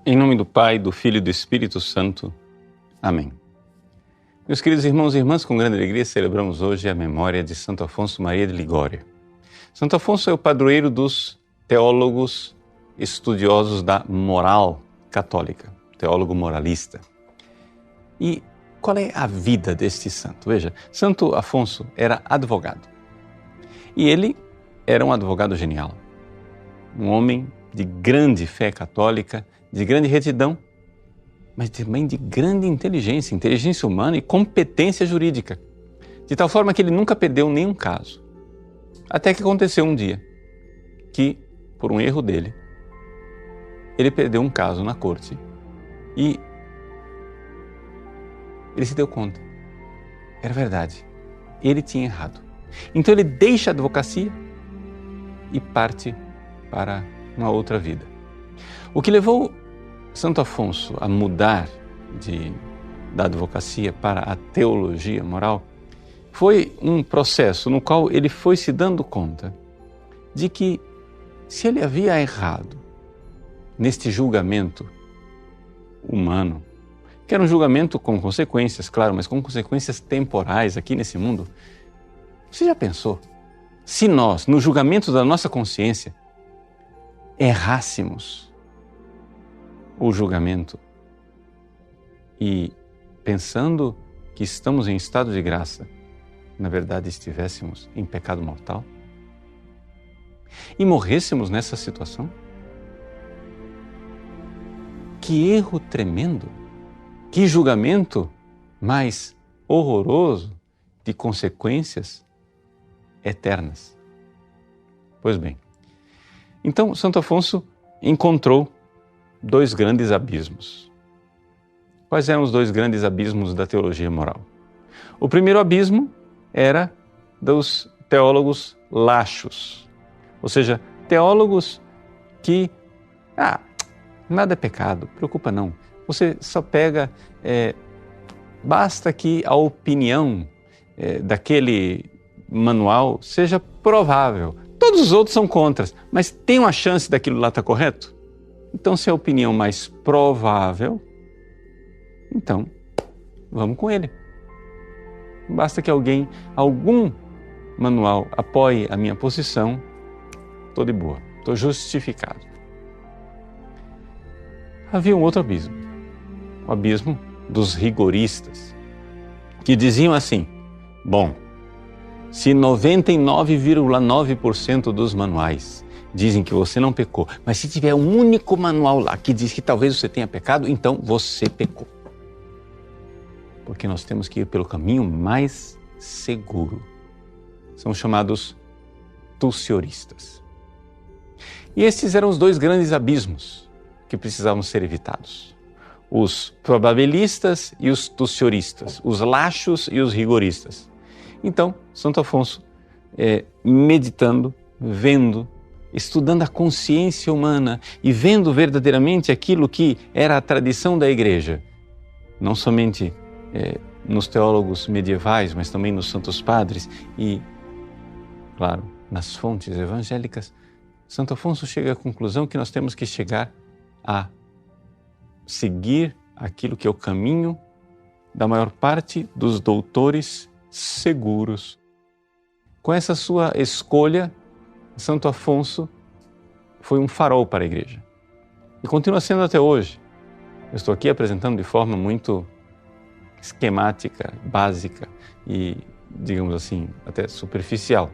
Em nome do Pai, do Filho e do Espírito Santo. Amém. Meus queridos irmãos e irmãs, com grande alegria celebramos hoje a memória de Santo Afonso Maria de Ligório. Santo Afonso é o padroeiro dos teólogos estudiosos da moral católica, teólogo moralista. E qual é a vida deste santo? Veja, Santo Afonso era advogado. E ele era um advogado genial, um homem de grande fé católica, de grande retidão, mas também de grande inteligência humana e competência jurídica, de tal forma que ele nunca perdeu nenhum caso. Até que aconteceu um dia que, por um erro dele, ele perdeu um caso na corte e ele se deu conta. Era verdade, ele tinha errado. Então ele deixa a advocacia e parte para uma outra vida. O que levou Santo Afonso a mudar da advocacia para a teologia moral foi um processo no qual ele foi se dando conta de que se ele havia errado neste julgamento humano, que era um julgamento com consequências, claro, mas com consequências temporais aqui nesse mundo, você já pensou? Se nós, no julgamento da nossa consciência, errássemos o julgamento e, pensando que estamos em estado de graça, na verdade estivéssemos em pecado mortal e morrêssemos nessa situação? Que erro tremendo! Que julgamento mais horroroso de consequências eternas! Pois bem, então Santo Afonso encontrou dois grandes abismos. Quais eram os dois grandes abismos da teologia moral? O primeiro abismo era dos teólogos laxos, ou seja, teólogos que, nada é pecado, preocupa não. Você só pega, basta que a opinião daquele manual seja provável. Todos os outros são contras, mas tem uma chance daquilo lá estar correto? Então, se é a opinião mais provável, então vamos com ele. Basta que algum manual apoie a minha posição, estou de boa, estou justificado. Havia um outro abismo, o abismo dos rigoristas, que diziam assim: bom, se 99,9% dos manuais dizem que você não pecou, mas se tiver um único manual lá que diz que talvez você tenha pecado, então você pecou. Porque nós temos que ir pelo caminho mais seguro. São chamados tussioristas. E esses eram os dois grandes abismos que precisavam ser evitados. Os probabilistas e os tussioristas, os laxos e os rigoristas. Então, Santo Afonso, meditando, vendo, estudando a consciência humana e vendo verdadeiramente aquilo que era a tradição da Igreja, não somente nos teólogos medievais, mas também nos santos padres e, claro, nas fontes evangélicas, Santo Afonso chega à conclusão que nós temos que chegar a seguir aquilo que é o caminho da maior parte dos doutores seguros. Com essa sua escolha, Santo Afonso foi um farol para a Igreja e continua sendo até hoje. Eu estou aqui apresentando de forma muito esquemática, básica e, digamos assim, até superficial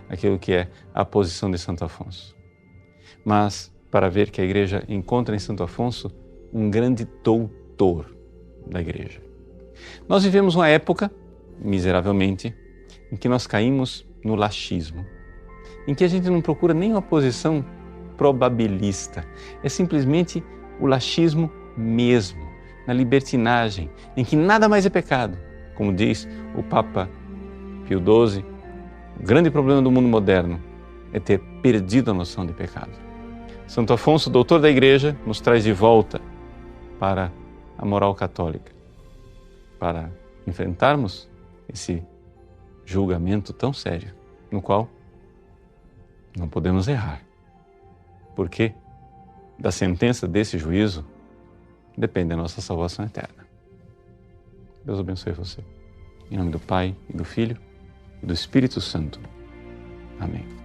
aquilo que é a posição de Santo Afonso. Mas para ver que a Igreja encontra em Santo Afonso um grande doutor da Igreja. Nós vivemos uma época, miseravelmente, em que nós caímos no laxismo, em que a gente não procura nem uma posição probabilista, é simplesmente o laxismo mesmo, na libertinagem, em que nada mais é pecado. Como diz o Papa Pio XII, o grande problema do mundo moderno é ter perdido a noção de pecado. Santo Afonso, doutor da Igreja, nos traz de volta para a moral católica, para enfrentarmos esse julgamento tão sério, no qual não podemos errar. Porque da sentença desse juízo depende da nossa salvação eterna. Deus abençoe você. Em nome do Pai, e do Filho, e do Espírito Santo. Amém.